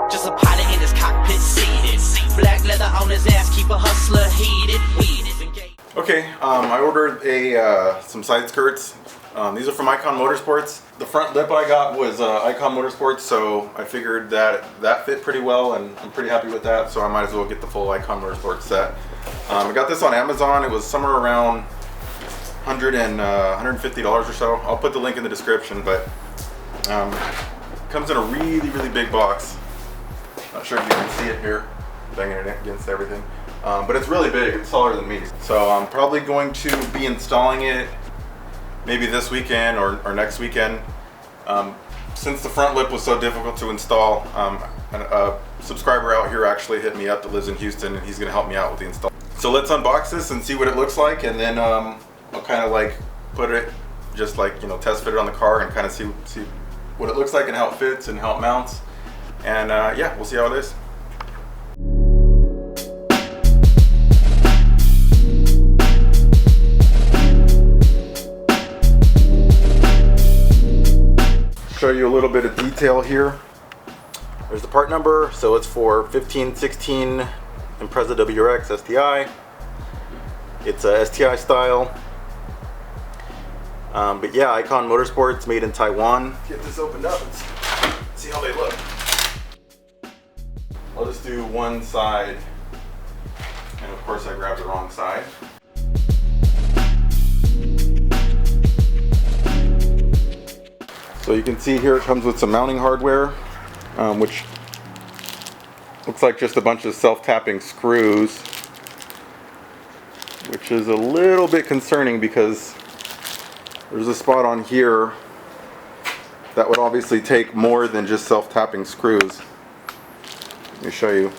Just a pilot in his cockpit seated. Black leather on his ass, keep a hustler heated. Okay, I ordered some side skirts. These are from IKON Motorsports. The front lip I got was IKON Motorsports, so I figured that fit pretty well, and I'm pretty happy with that, so I might as well get the full IKON Motorsports set. I got this on Amazon. It was somewhere around $150 or so. I'll put the link in the description, but comes in a really, really big box. Not sure if you can see it here, banging it against everything. But it's really big, it's taller than me. So I'm probably going to be installing it maybe this weekend or next weekend. Since the front lip was so difficult to install, a subscriber out here actually hit me up that lives in Houston, and he's gonna help me out with the install. So let's unbox this and see what it looks like, and then I'll kind of like put it, just like, you know, test fit it on the car and kind of see what it looks like and how it fits and how it mounts. And yeah, we'll see how it is. Show you a little bit of detail here. There's the part number, so it's for 1516 Impreza WRX STI. It's a STI style. But yeah, IKON Motorsports, made in Taiwan. Get this opened up and see how they look. I'll just do one side, and of course I grabbed the wrong side. So you can see here it comes with some mounting hardware, which looks like just a bunch of self-tapping screws, which is a little bit concerning because there's a spot on here that would obviously take more than just self-tapping screws. Let me show you.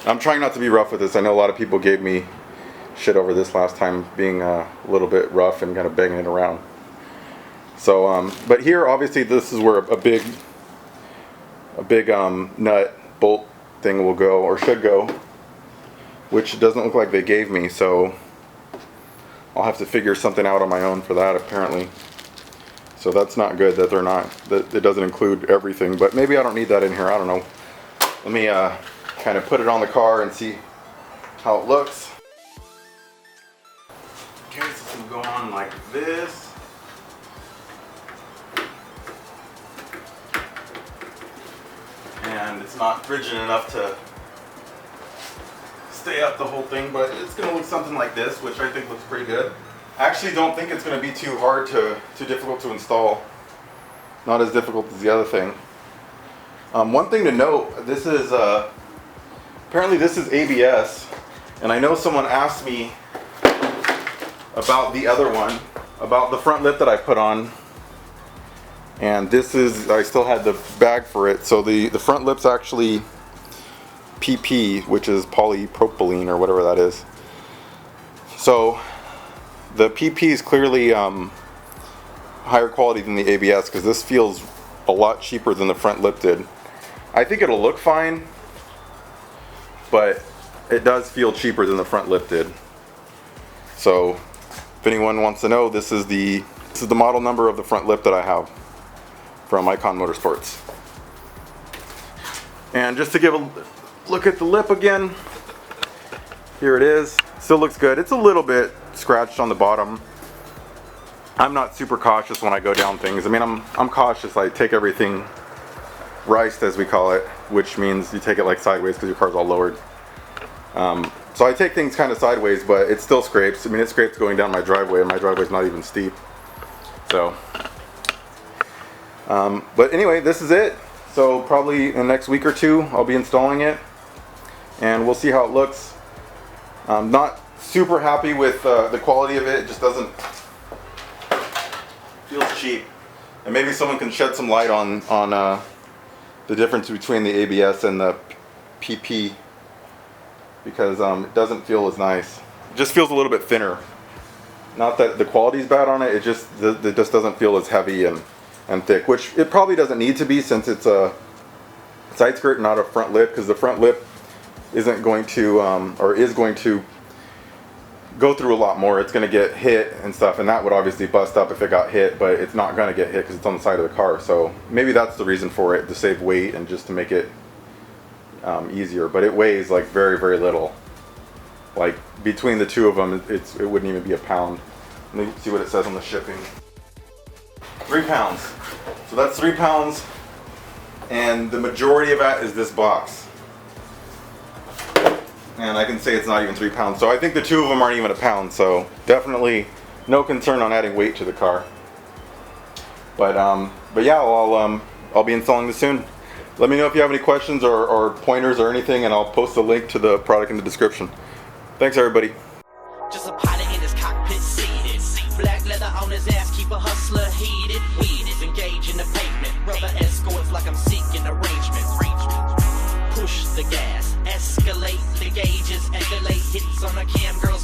I'm trying not to be rough with this. I know a lot of people gave me shit over this last time, being a little bit rough and kind of banging it around. So, but here obviously this is where a big nut bolt thing will go, or should go, which doesn't look like they gave me, so I'll have to figure something out on my own for that apparently. So that's not good that they're not, that it doesn't include everything, but maybe I don't need that in here, I don't know. Let me kind of put it on the car and see how it looks. Okay, so it's going to go on like this. And it's not rigid enough to stay up the whole thing, but it's going to look something like this, which I think looks pretty good. I actually don't think it's going to be too hard too difficult to install. Not as difficult as the other thing. One thing to note, this is apparently this is ABS, and I know someone asked me about the other one, about the front lip that I put on, and this is, I still had the bag for it, so the front lip's actually PP, which is polypropylene or whatever that is. So the PP is clearly higher quality than the ABS, because this feels a lot cheaper than the front lip did. I think it'll look fine, but it does feel cheaper than the front lip did. So if anyone wants to know, this is the model number of the front lip that I have from IKON Motorsports. And just to give a look at the lip again, here it is. Still looks good. It's a little bit scratched on the bottom. I'm not super cautious when I go down things. I mean, I'm cautious. I take everything riced, as we call it, which means you take it like sideways because your car's all lowered. So I take things kind of sideways, but it still scrapes. I mean, it scrapes going down my driveway, and my driveway's not even steep. So, but anyway, this is it. So probably in the next week or two, I'll be installing it, and we'll see how it looks. I'm not super happy with the quality of it. It just doesn't, feels cheap. And maybe someone can shed some light on the difference between the ABS and the PP, because it doesn't feel as nice. It just feels a little bit thinner. Not that the quality's bad on it, it just doesn't feel as heavy and thick, which it probably doesn't need to be, since it's a side skirt, not a front lip, because the front lip isn't going to, or is going to go through a lot more. It's going to get hit and stuff, and that would obviously bust up if it got hit, but it's not going to get hit because it's on the side of the car. So maybe that's the reason for it, to save weight and just to make it easier. But it weighs like very, very little. Like between the two of them, it wouldn't even be a pound. Let me see what it says on the shipping. 3 pounds. So that's 3 pounds, and the majority of that is this box. And I can say it's not even 3 pounds. So I think the two of them aren't even a pound. So definitely no concern on adding weight to the car. But yeah, I'll be installing this soon. Let me know if you have any questions or pointers or anything, and I'll post a link to the product in the description. Thanks, everybody. Just a pilot in his cockpit seated. Black leather on his ass, keep a hustler heated. Weed is engaged in the pavement. Rubber escorts like I'm seeking arrangement. Push the gas, escalate the gauges, escalate hits on a cam girl.